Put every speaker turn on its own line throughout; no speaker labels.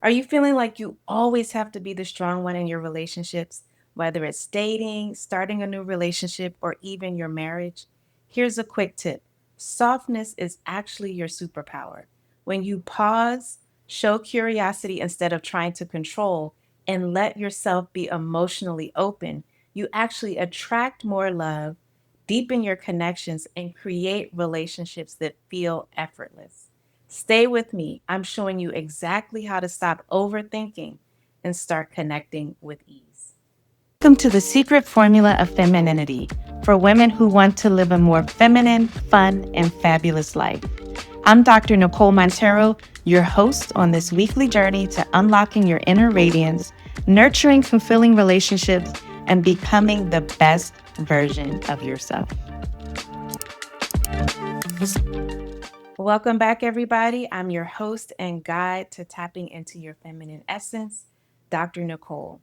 Are you feeling like you always have to be the strong one in your relationships, whether it's dating, starting a new relationship, or even your marriage? Here's a quick tip: softness is actually your superpower. When you pause, show curiosity instead of trying to control, and let yourself be emotionally open, you actually attract more love, deepen your connections, and create relationships that feel effortless. Stay with me. I'm showing you exactly how to stop overthinking and start connecting with ease. Welcome to the Secret Formula of Femininity for women who want to live a more feminine, fun, and fabulous life. I'm Dr. Nicole Montero, your host on this weekly journey to unlocking your inner radiance, nurturing fulfilling relationships, and becoming the best version of yourself. Welcome back, everybody. I'm your host and guide to tapping into your feminine essence, Dr. Nicole.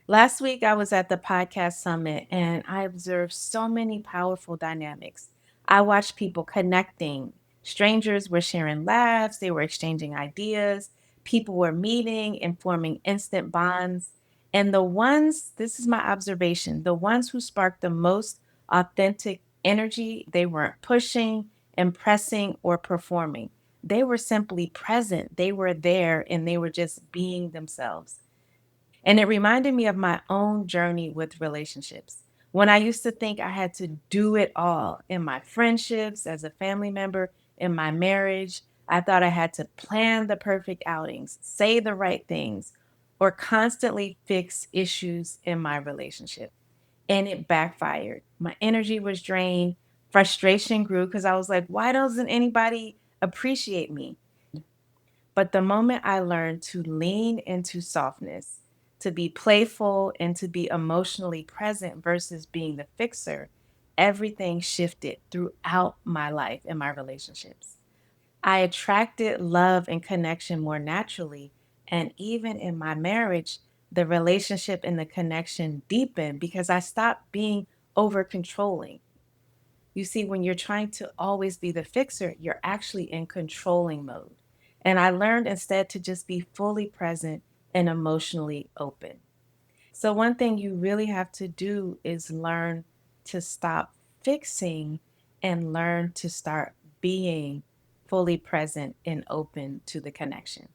Last week, I was at the podcast summit and I observed so many powerful dynamics. I watched people connecting. Strangers were sharing laughs, they were exchanging ideas, people were meeting and forming instant bonds. And the ones, this is my observation, the ones who sparked the most authentic energy, they weren't pushing, impressing, or performing. They were simply present. They were there and they were just being themselves. And it reminded me of my own journey with relationships. When I used to think I had to do it all in my friendships, as a family member, in my marriage, I thought I had to plan the perfect outings, say the right things, or constantly fix issues in my relationship. And it backfired. My energy was drained, frustration grew because I was like, why doesn't anybody appreciate me? But the moment I learned to lean into softness, to be playful, and to be emotionally present versus being the fixer, everything shifted throughout my life and my relationships. I attracted love and connection more naturally. And even in my marriage, the relationship and the connection deepened because I stopped being over controlling. You see, when you're trying to always be the fixer, you're actually in controlling mode. And I learned instead to just be fully present and emotionally open. So, one thing you really have to do is learn to stop fixing and learn to start being fully present and open to the connection.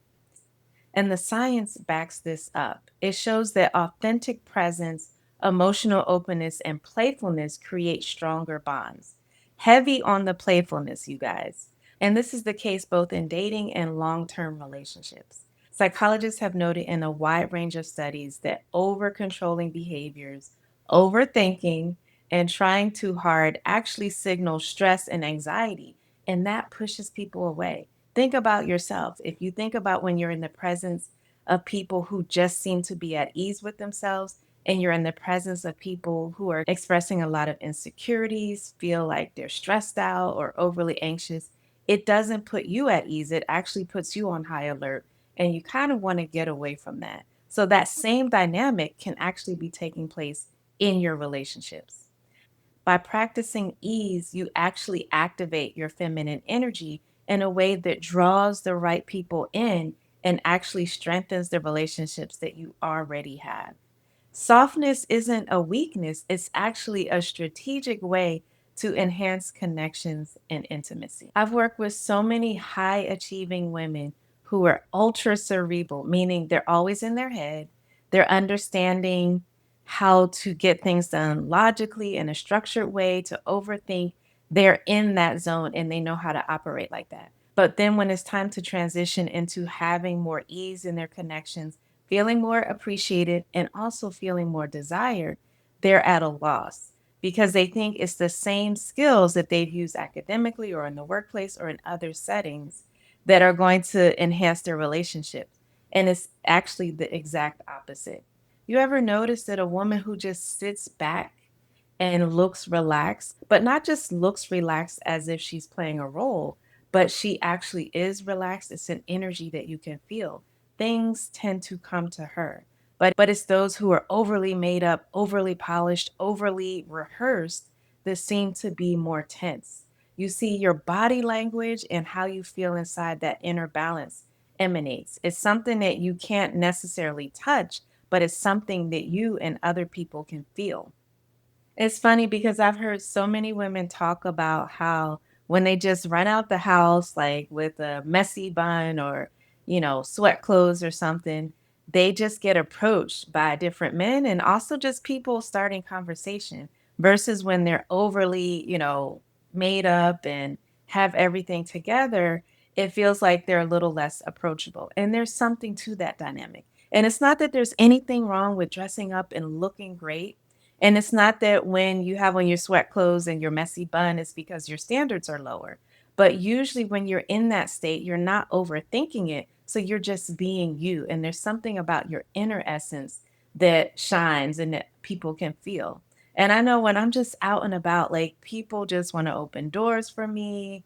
And the science backs this up. It shows that authentic presence, emotional openness, and playfulness create stronger bonds. Heavy on the playfulness, you guys. And this is the case both in dating and long term relationships. Psychologists have noted in a wide range of studies that over controlling behaviors, overthinking, and trying too hard actually signal stress and anxiety, and that pushes people away. Think about yourself. If you think about when you're in the presence of people who just seem to be at ease with themselves, and you're in the presence of people who are expressing a lot of insecurities, feel like they're stressed out or overly anxious, it doesn't put you at ease. It actually puts you on high alert, and you kind of want to get away from that. So, that same dynamic can actually be taking place in your relationships. By practicing ease, you actually activate your feminine energy in a way that draws the right people in and actually strengthens the relationships that you already have. Softness isn't a weakness, it's actually a strategic way to enhance connections and intimacy. I've worked with so many high achieving women who are ultra cerebral, meaning they're always in their head, they're understanding how to get things done logically in a structured way, to overthink. They're in that zone and they know how to operate like that. But then when it's time to transition into having more ease in their connections, feeling more appreciated, and also feeling more desired, they're at a loss because they think it's the same skills that they've used academically or in the workplace or in other settings that are going to enhance their relationships. And it's actually the exact opposite. You ever notice that a woman who just sits back and looks relaxed, but not just looks relaxed as if she's playing a role, but she actually is relaxed? It's an energy that you can feel. Things tend to come to her. But it's those who are overly made up, overly polished, overly rehearsed that seem to be more tense. You see, your body language and how you feel inside, that inner balance emanates. It's something that you can't necessarily touch, but it's something that you and other people can feel. It's funny because I've heard so many women talk about how when they just run out the house, like with a messy bun or, sweat clothes or something, they just get approached by different men and also just people starting conversation versus when they're overly, made up and have everything together. It feels like they're a little less approachable. And there's something to that dynamic. And it's not that there's anything wrong with dressing up and looking great, and it's not that when you have on your sweat clothes and your messy bun, it's because your standards are lower. But usually, when you're in that state, you're not overthinking it. So you're just being you. And there's something about your inner essence that shines and that people can feel. And I know when I'm just out and about, like people just want to open doors for me.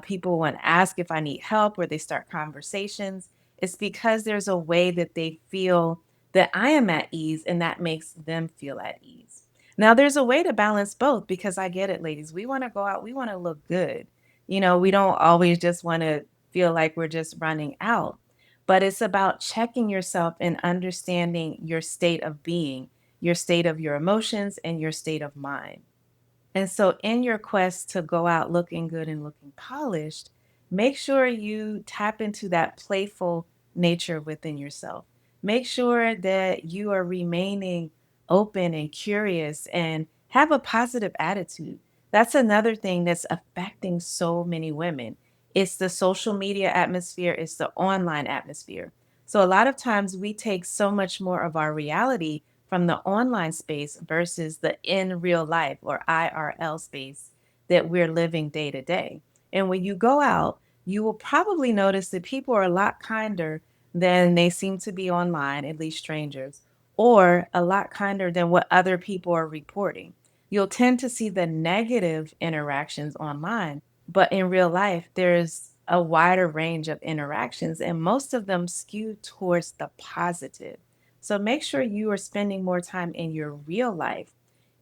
People want to ask if I need help or they start conversations. It's because there's a way that they feel that I am at ease and that makes them feel at ease. Now, there's a way to balance both because I get it, ladies. We want to go out, we want to look good. We don't always just want to feel like we're just running out, but it's about checking yourself and understanding your state of being, your state of your emotions, and your state of mind. And so, in your quest to go out looking good and looking polished, make sure you tap into that playful nature within yourself. Make sure that you are remaining open and curious and have a positive attitude. That's another thing that's affecting so many women. It's the social media atmosphere, it's the online atmosphere. So, a lot of times we take so much more of our reality from the online space versus the in real life or IRL space that we're living day to day. And when you go out, you will probably notice that people are a lot kinder than they seem to be online, at least strangers, or a lot kinder than what other people are reporting. You'll tend to see the negative interactions online, but in real life, there's a wider range of interactions, and most of them skew towards the positive. So make sure you are spending more time in your real life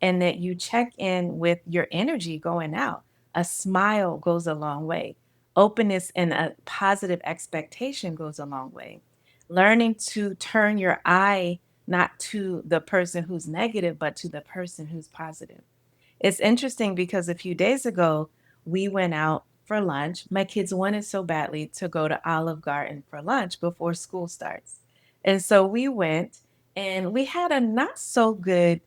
and that you check in with your energy going out. A smile goes a long way. Openness and a positive expectation goes a long way. Learning to turn your eye not to the person who's negative, but to the person who's positive. It's interesting because a few days ago, we went out for lunch. My kids wanted so badly to go to Olive Garden for lunch before school starts. And so we went and we had a not so good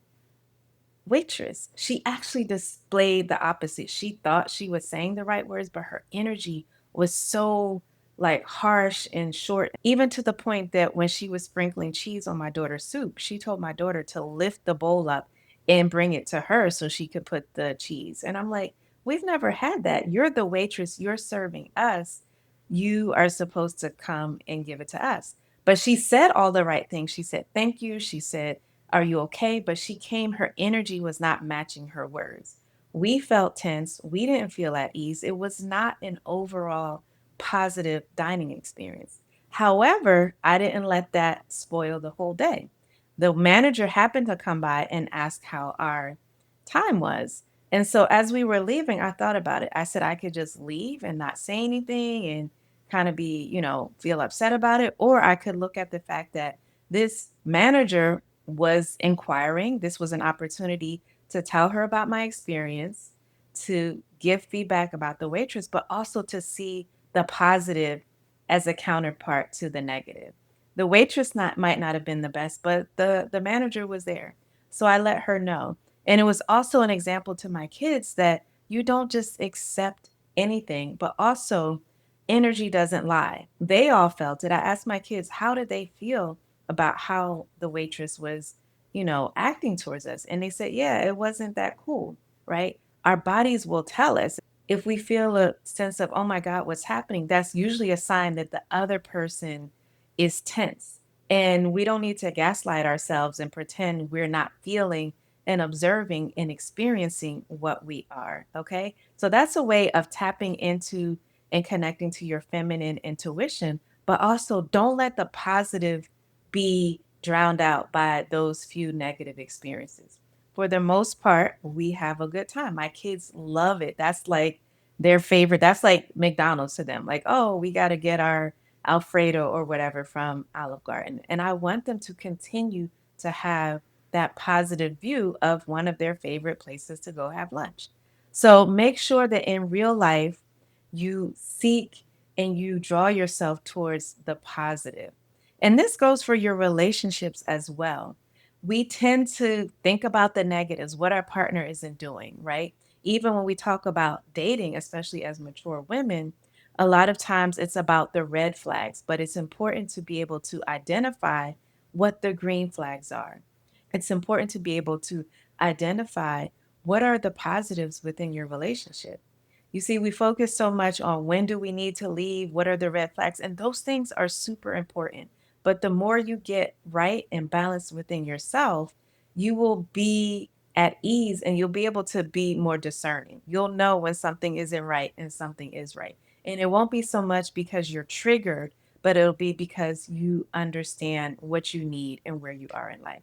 waitress. She actually displayed the opposite. She thought she was saying the right words, but her energy was so like harsh and short, even to the point that when she was sprinkling cheese on my daughter's soup, she told my daughter to lift the bowl up and bring it to her so she could put the cheese. And I'm like, we've never had that. You're the waitress, you're serving us. You are supposed to come and give it to us. But she said all the right things. She said, thank you. She said, are you okay? But she came, her energy was not matching her words. We felt tense. We didn't feel at ease. It was not an overall positive dining experience. However, I didn't let that spoil the whole day. The manager happened to come by and ask how our time was. And so as we were leaving, I thought about it. I said I could just leave and not say anything and kind of be, feel upset about it. Or I could look at the fact that this manager was inquiring. This was an opportunity to tell her about my experience, to give feedback about the waitress, but also to see the positive as a counterpart to the negative. The waitress might not have been the best, but the manager was there. So I let her know. And it was also an example to my kids that you don't just accept anything, but also energy doesn't lie. They all felt it. I asked my kids, how did they feel about how the waitress was, acting towards us? And they said, yeah, it wasn't that cool, right? Our bodies will tell us if we feel a sense of, oh my God, what's happening? That's usually a sign that the other person is tense. And we don't need to gaslight ourselves and pretend we're not feeling and observing and experiencing what we are. Okay. So that's a way of tapping into and connecting to your feminine intuition, but also don't let the positive be drowned out by those few negative experiences. For the most part, we have a good time. My kids love it. That's like their favorite. That's like McDonald's to them. Like, oh, we got to get our Alfredo or whatever from Olive Garden. And I want them to continue to have that positive view of one of their favorite places to go have lunch. So make sure that in real life, you seek and you draw yourself towards the positive. And this goes for your relationships as well. We tend to think about the negatives, what our partner isn't doing, right? Even when we talk about dating, especially as mature women, a lot of times it's about the red flags, but it's important to be able to identify what the green flags are. It's important to be able to identify what are the positives within your relationship. You see, we focus so much on when do we need to leave, what are the red flags, and those things are super important. But the more you get right and balanced within yourself, you will be at ease and you'll be able to be more discerning. You'll know when something isn't right and something is right. And it won't be so much because you're triggered, but it'll be because you understand what you need and where you are in life.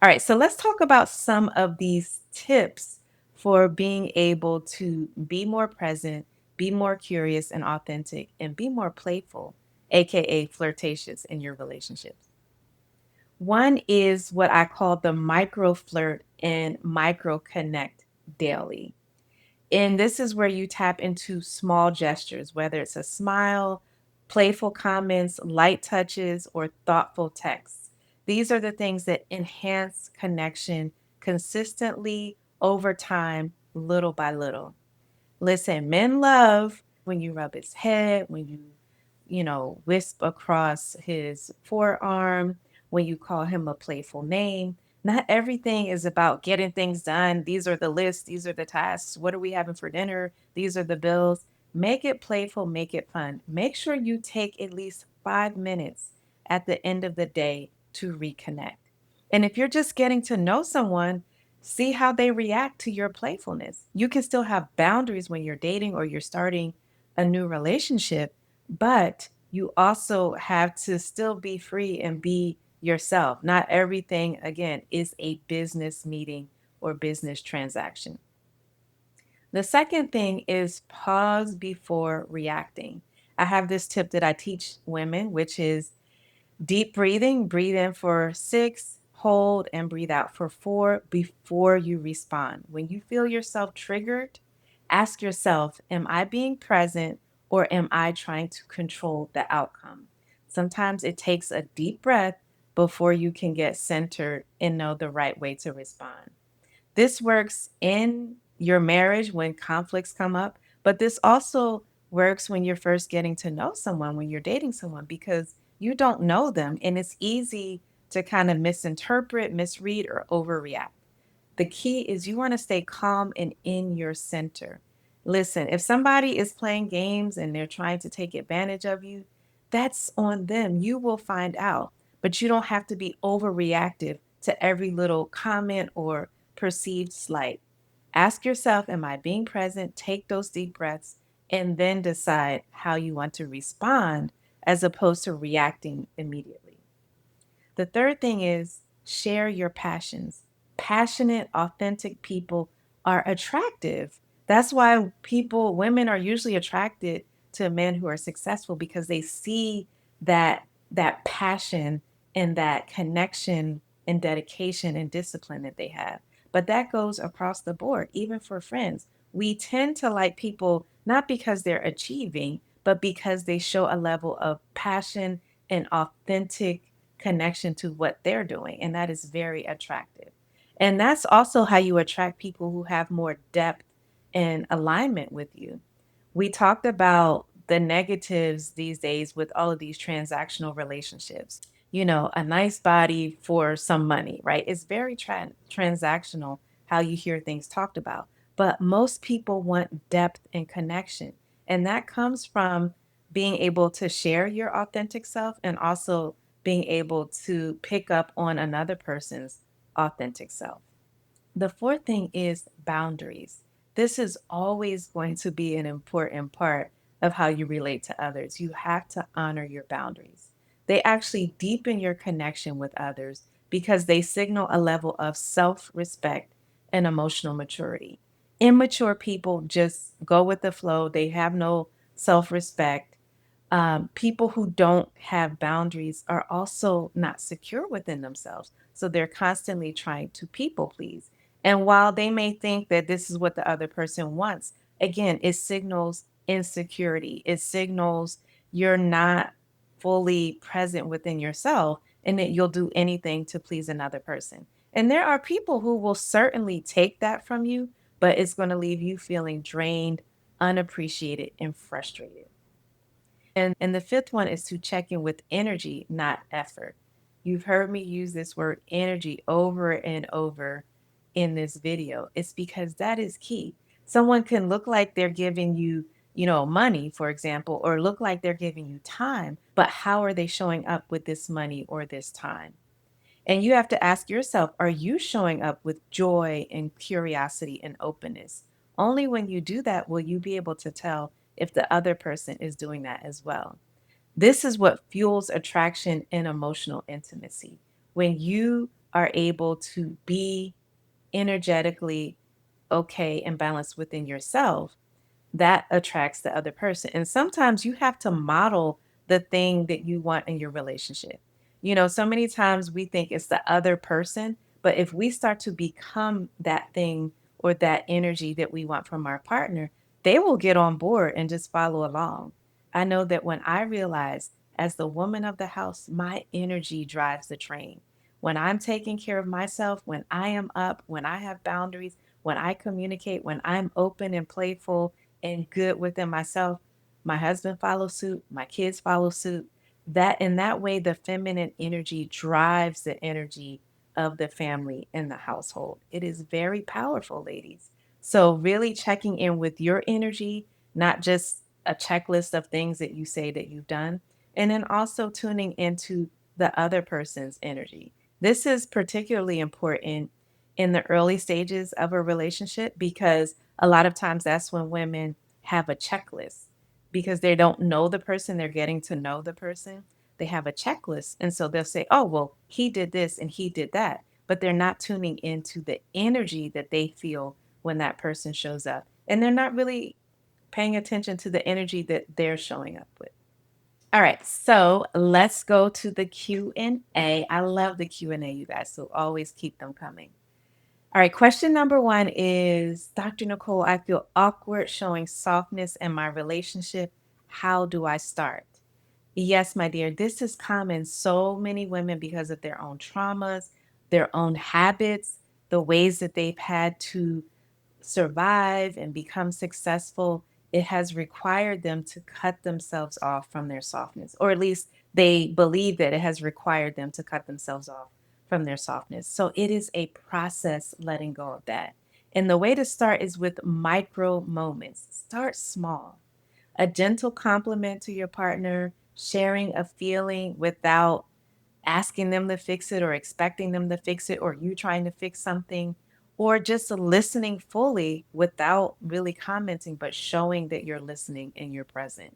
All right, so let's talk about some of these tips for being able to be more present, be more curious and authentic, and be more playful, AKA flirtatious in your relationships. One is what I call the micro flirt and micro connect daily. And this is where you tap into small gestures, whether it's a smile, playful comments, light touches, or thoughtful texts. These are the things that enhance connection consistently over time, little by little. Listen, men love when you rub his head, when you wisp across his forearm, when you call him a playful name. Not everything is about getting things done. These are the lists, these are the tasks. What are we having for dinner? These are the bills. Make it playful, make it fun. Make sure you take at least 5 minutes at the end of the day to reconnect. And if you're just getting to know someone, see how they react to your playfulness. You can still have boundaries when you're dating or you're starting a new relationship, but you also have to still be free and be yourself. Not everything, again, is a business meeting or business transaction. The second thing is pause before reacting. I have this tip that I teach women, which is deep breathing. Breathe in for 6, hold, and breathe out for 4 before you respond. When you feel yourself triggered, ask yourself, am I being present or am I trying to control the outcome? Sometimes it takes a deep breath before you can get centered and know the right way to respond. This works in your marriage when conflicts come up, but this also works when you're first getting to know someone, when you're dating someone, because you don't know them and it's easy to kind of misinterpret, misread, or overreact. The key is you want to stay calm and in your center. Listen, if somebody is playing games and they're trying to take advantage of you, that's on them. You will find out, but you don't have to be overreactive to every little comment or perceived slight. Ask yourself, am I being present? Take those deep breaths and then decide how you want to respond as opposed to reacting immediately. The third thing is share your passions. Passionate, authentic people are attractive. That's why women are usually attracted to men who are successful because they see that passion and that connection and dedication and discipline that they have. But that goes across the board, even for friends. We tend to like people not because they're achieving, but because they show a level of passion and authentic connection to what they're doing. And that is very attractive. And that's also how you attract people who have more depth and alignment with you. We talked about the negatives these days with all of these transactional relationships. A nice body for some money, right? It's very transactional how you hear things talked about. But most people want depth and connection. And that comes from being able to share your authentic self and also being able to pick up on another person's authentic self. The fourth thing is boundaries. This is always going to be an important part of how you relate to others. You have to honor your boundaries. They actually deepen your connection with others because they signal a level of self respect and emotional maturity. Immature people just go with the flow, they have no self respect, People who don't have boundaries are also not secure within themselves. So they're constantly trying to people please. And while they may think that this is what the other person wants, again, it signals insecurity. It signals you're not fully present within yourself and that you'll do anything to please another person. And there are people who will certainly take that from you, but it's going to leave you feeling drained, unappreciated, and frustrated. And the fifth one is to check in with energy, not effort. You've heard me use this word energy over and over in this video. It's because that is key. Someone can look like they're giving you, money, for example, or look like they're giving you time, but how are they showing up with this money or this time? And you have to ask yourself, are you showing up with joy and curiosity and openness? Only when you do that will you be able to tell if the other person is doing that as well. This is what fuels attraction and emotional intimacy. When you are able to be energetically okay and balanced within yourself, that attracts the other person. And sometimes you have to model the thing that you want in your relationship. So many times we think it's the other person, but if we start to become that thing or that energy that we want from our partner, they will get on board and just follow along. I know that when I realize, as the woman of the house, my energy drives the train. When I'm taking care of myself, when I am up, when I have boundaries, when I communicate, when I'm open and playful and good within myself, my husband follows suit, my kids follow suit. That in that way, the feminine energy drives the energy of the family and the household. It is very powerful, ladies. So, really checking in with your energy, not just a checklist of things that you say that you've done, and then also tuning into the other person's energy. This is particularly important in the early stages of a relationship because a lot of times that's when women have a checklist because they don't know the person, they're getting to know the person. They have a checklist. And so they'll say, oh, well, he did this and he did that. But they're not tuning into the energy that they feel when that person shows up. And they're not really paying attention to the energy that they're showing up with. All right, so let's go to the Q&A. I love the Q&A, you guys, so always keep them coming. All right, question number one is, Dr. Nicole, I feel awkward showing softness in my relationship. How do I start? Yes, my dear, this is common. So many women, because of their own traumas, their own habits, the ways that they've had to survive and become successful, it has required them to cut themselves off from their softness, or at least they believe that it has required them to cut themselves off from their softness. So it is a process letting go of that. And the way to start is with micro moments. Start small. A gentle compliment to your partner, sharing a feeling without asking them to fix it or expecting them to fix it or you trying to fix something, or just listening fully without really commenting, but showing that you're listening and you're present.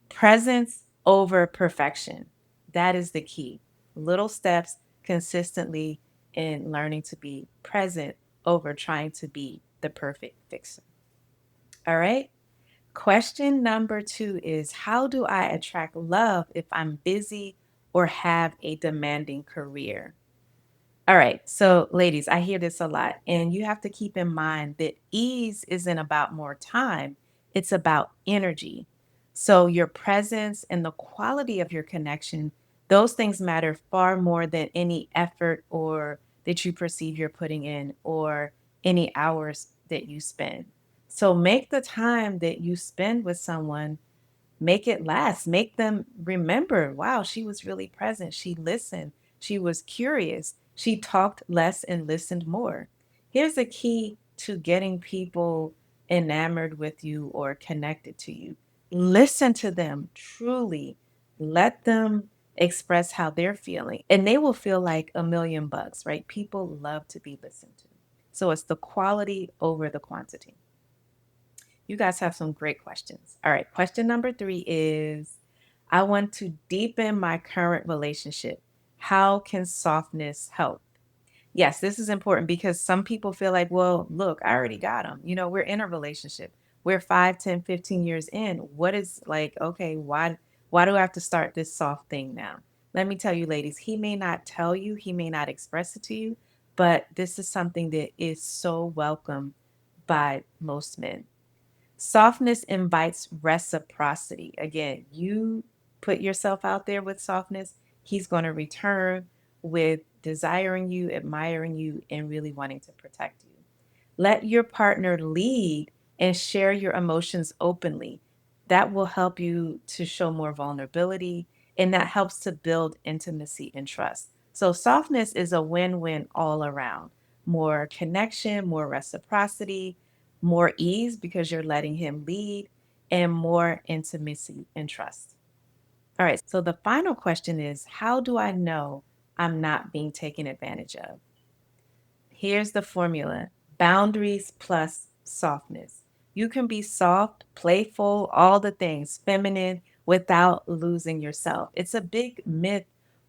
Presence over perfection. That is the key. Little steps consistently in learning to be present over trying to be the perfect fixer. All right. Question number two is, how do I attract love if I'm busy or have a demanding career? All right. So, ladies, I hear this a lot, and you have to keep in mind that ease isn't about more time, it's about energy. So, your presence and the quality of your connection, those things matter far more than any effort or that you perceive you're putting in or any hours that you spend. So, make the time that you spend with someone, make it last. Make them remember, wow, she was really present. She listened. She was curious. She talked less and listened more. Here's the key to getting people enamored with you or connected to you. Listen to them truly. Let them express how they're feeling, and they will feel like $1,000,000, right? People love to be listened to. So it's the quality over the quantity. You guys have some great questions. All right. Question number three is, I want to deepen my current relationship. How can softness help? Yes, this is important because some people feel like, well, look, I already got him. We're in a relationship. We're 5, 10, 15 years in. What is like, okay, Why do I have to start this soft thing now? Let me tell you, ladies, he may not tell you, he may not express it to you, but this is something that is so welcome by most men. Softness invites reciprocity. Again, you put yourself out there with softness, he's going to return with desiring you, admiring you, and really wanting to protect you. Let your partner lead and share your emotions openly. That will help you to show more vulnerability, and that helps to build intimacy and trust. So, softness is a win win all around. More connection, more reciprocity, more ease because you're letting him lead, and more intimacy and trust. All right, so the final question is, how do I know I'm not being taken advantage of? Here's the formula: boundaries plus softness. You can be soft, playful, all the things, feminine, without losing yourself. It's a big myth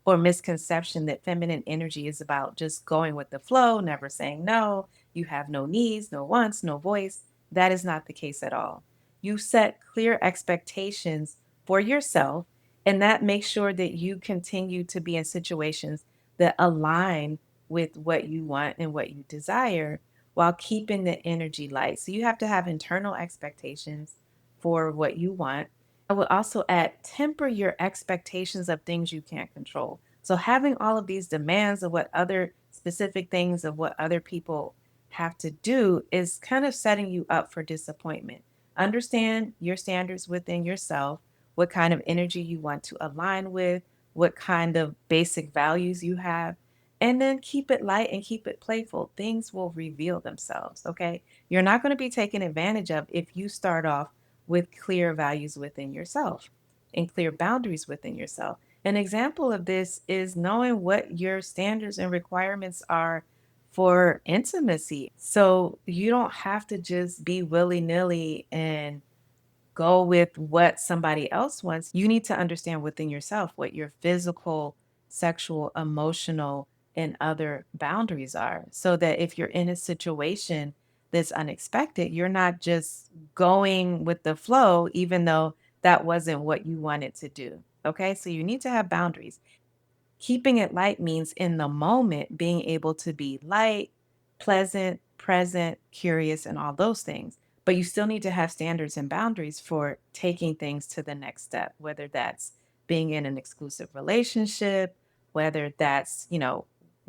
or misconception that feminine energy is about just going with the flow, never saying no. You have no needs, no wants, no voice. That is not the case at all. You set clear expectations for yourself, and that makes sure that you continue to be in situations that align with what you want and what you desire while keeping the energy light. So you have to have internal expectations for what you want. I would also add, temper your expectations of things you can't control. So having all of these demands of what other specific things of what other people have to do is kind of setting you up for disappointment. Understand your standards within yourself, what kind of energy you want to align with, what kind of basic values you have, and then keep it light and keep it playful. Things will reveal themselves, okay? You're not going to be taken advantage of if you start off with clear values within yourself and clear boundaries within yourself. An example of this is knowing what your standards and requirements are for intimacy. So you don't have to just be willy nilly and go with what somebody else wants. You need to understand within yourself what your physical, sexual, emotional, and other boundaries are. So that if you're in a situation that's unexpected, you're not just going with the flow, even though that wasn't what you wanted to do. Okay. So you need to have boundaries. Keeping it light means in the moment being able to be light, pleasant, present, curious, and all those things. But you still need to have standards and boundaries for taking things to the next step, whether that's being in an exclusive relationship, whether that's,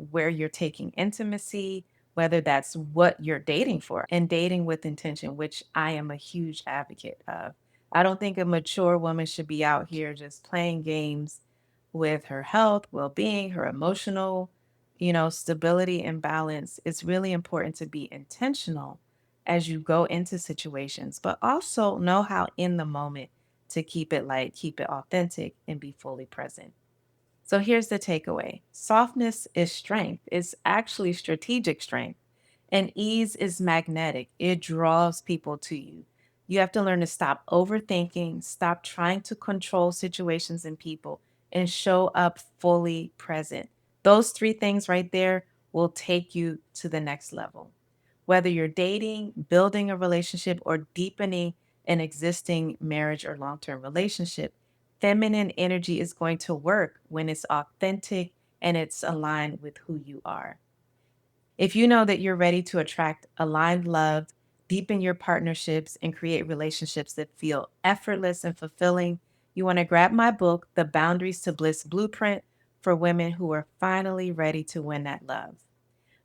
where you're taking intimacy, whether that's what you're dating for, and dating with intention, which I am a huge advocate of. I don't think a mature woman should be out here just playing games with her health, well being, her emotional, stability and balance. It's really important to be intentional as you go into situations, but also know how in the moment to keep it light, keep it authentic, and be fully present. So here's the takeaway: softness is strength, it's actually strategic strength. And ease is magnetic, it draws people to you. You have to learn to stop overthinking, stop trying to control situations and people, and show up fully present. Those three things right there will take you to the next level. Whether you're dating, building a relationship, or deepening an existing marriage or long term relationship, feminine energy is going to work when it's authentic and it's aligned with who you are. If you know that you're ready to attract aligned love, deepen your partnerships, and create relationships that feel effortless and fulfilling, you want to grab my book, The Boundaries to Bliss Blueprint, for women who are finally ready to win that love.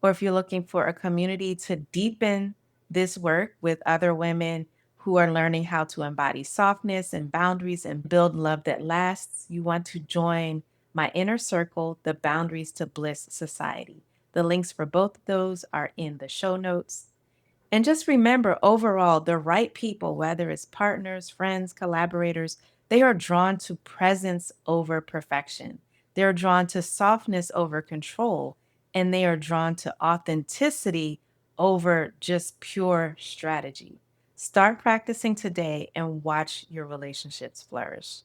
Or if you're looking for a community to deepen this work with other women who are learning how to embody softness and boundaries and build love that lasts, you want to join my inner circle, the Boundaries to Bliss Society. The links for both of those are in the show notes. And just remember, overall, the right people, whether it's partners, friends, collaborators, they are drawn to presence over perfection. They're drawn to softness over control, and they are drawn to authenticity over just pure strategy. Start practicing today and watch your relationships flourish.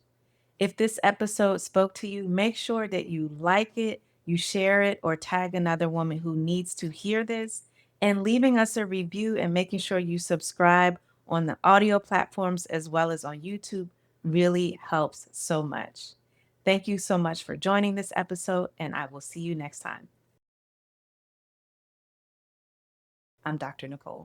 If this episode spoke to you, make sure that you like it, you share it, or tag another woman who needs to hear this, and leaving us a review and making sure you subscribe on the audio platforms as well as on YouTube really helps so much. Thank you so much for joining this episode, and I will see you next time. I'm Dr. Nicole.